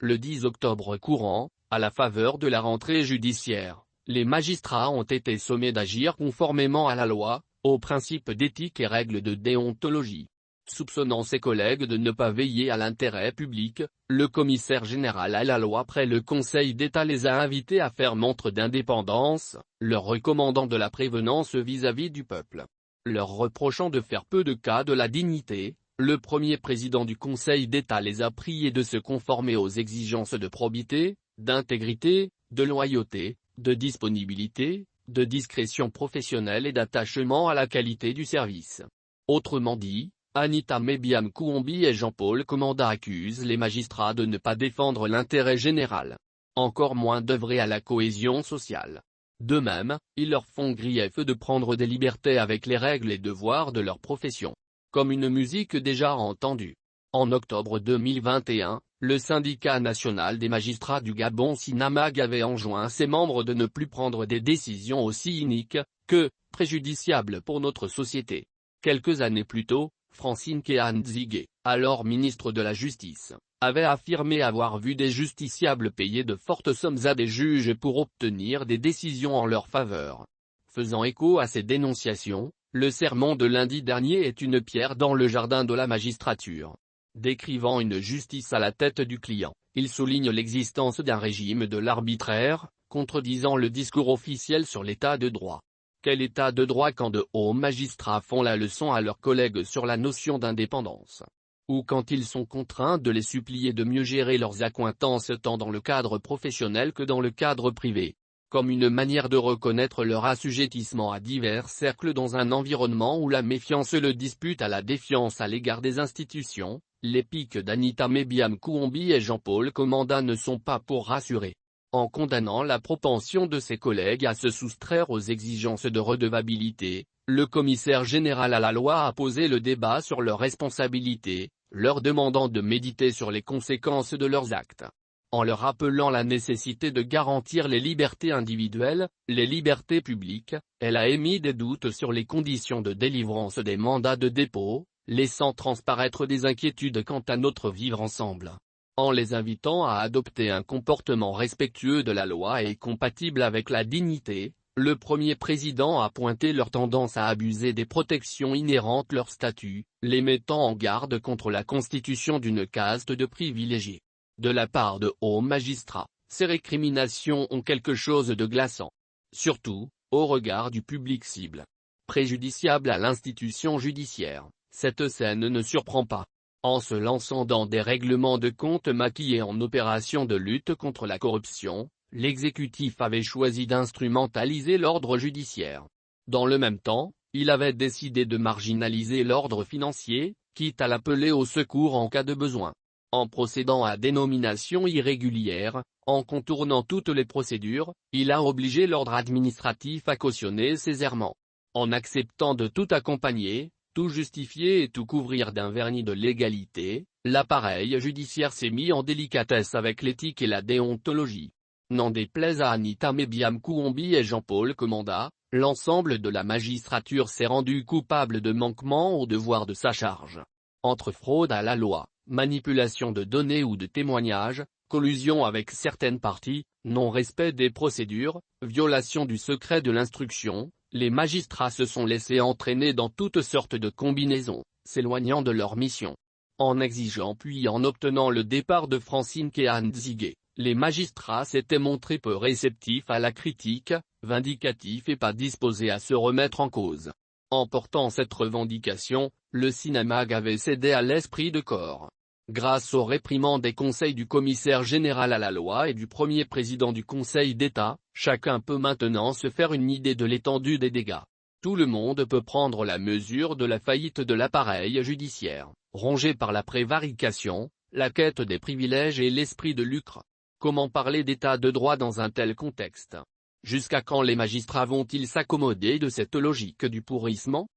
Le 10 octobre courant, à la faveur de la rentrée judiciaire, les magistrats ont été sommés d'agir conformément à la loi, aux principes d'éthique et règles de déontologie. Soupçonnant ses collègues de ne pas veiller à l'intérêt public, le commissaire général à la loi près le Conseil d'État les a invités à faire montre d'indépendance, leur recommandant de la prévenance vis-à-vis du peuple. Leur reprochant de faire peu de cas de la dignité, le premier président du Conseil d'État les a priés de se conformer aux exigences de probité, d'intégrité, de loyauté, de disponibilité, de discrétion professionnelle et d'attachement à la qualité du service. Autrement dit, Anita Mébiam Kouambi et Jean-Paul Commanda accusent les magistrats de ne pas défendre l'intérêt général. Encore moins d'œuvrer à la cohésion sociale. De même, ils leur font grief de prendre des libertés avec les règles et devoirs de leur profession. Comme une musique déjà entendue. En octobre 2021, le syndicat national des magistrats du Gabon SINAMAG avait enjoint ses membres de ne plus prendre des décisions aussi iniques, que préjudiciables pour notre société. Quelques années plus tôt, Francine Kéhan-Nzigué, alors ministre de la Justice, avait affirmé avoir vu des justiciables payer de fortes sommes à des juges pour obtenir des décisions en leur faveur. Faisant écho à ces dénonciations, le sermon de lundi dernier est une pierre dans le jardin de la magistrature. Décrivant une justice à la tête du client, il souligne l'existence d'un régime de l'arbitraire, contredisant le discours officiel sur l'état de droit. Quel état de droit quand de hauts magistrats font la leçon à leurs collègues sur la notion d'indépendance? Ou quand ils sont contraints de les supplier de mieux gérer leurs accointances tant dans le cadre professionnel que dans le cadre privé, comme une manière de reconnaître leur assujettissement à divers cercles dans un environnement où la méfiance le dispute à la défiance à l'égard des institutions. Les piques d'Anita Mébiam Kouambi et Jean-Paul Commanda ne sont pas pour rassurer. En condamnant la propension de ses collègues à se soustraire aux exigences de redevabilité, le commissaire général à la loi a posé le débat sur leurs responsabilités, leur demandant de méditer sur les conséquences de leurs actes. En leur rappelant la nécessité de garantir les libertés individuelles, les libertés publiques, elle a émis des doutes sur les conditions de délivrance des mandats de dépôt, laissant transparaître des inquiétudes quant à notre vivre ensemble. En les invitant à adopter un comportement respectueux de la loi et compatible avec la dignité, le premier président a pointé leur tendance à abuser des protections inhérentes leur statut, les mettant en garde contre la constitution d'une caste de privilégiés. De la part de hauts magistrats, ces récriminations ont quelque chose de glaçant. Surtout, au regard du public cible. Préjudiciable à l'institution judiciaire, cette scène ne surprend pas. En se lançant dans des règlements de compte maquillés en opération de lutte contre la corruption, l'exécutif avait choisi d'instrumentaliser l'ordre judiciaire. Dans le même temps, il avait décidé de marginaliser l'ordre financier, quitte à l'appeler au secours en cas de besoin. En procédant à des nominations irrégulières, en contournant toutes les procédures, il a obligé l'ordre administratif à cautionner ses errements. En acceptant de tout accompagner, tout justifier et tout couvrir d'un vernis de légalité, l'appareil judiciaire s'est mis en délicatesse avec l'éthique et la déontologie. N'en déplaise à Anita Mébiam Kouambi et Jean-Paul Commanda, l'ensemble de la magistrature s'est rendu coupable de manquements au devoir de sa charge. Entre fraude à la loi, manipulation de données ou de témoignages, collusion avec certaines parties, non-respect des procédures, violation du secret de l'instruction, les magistrats se sont laissés entraîner dans toutes sortes de combinaisons, s'éloignant de leur mission. En exigeant puis en obtenant le départ de Francine Kéhan-Nzigué, les magistrats s'étaient montrés peu réceptifs à la critique, vindicatifs et pas disposés à se remettre en cause. En portant cette revendication, le SINAMAG avait cédé à l'esprit de corps. Grâce aux réprimandes des conseils du commissaire général à la loi et du premier président du Conseil d'État, chacun peut maintenant se faire une idée de l'étendue des dégâts. Tout le monde peut prendre la mesure de la faillite de l'appareil judiciaire, rongé par la prévarication, la quête des privilèges et l'esprit de lucre. Comment parler d'état de droit dans un tel contexte? Jusqu'à quand les magistrats vont-ils s'accommoder de cette logique du pourrissement?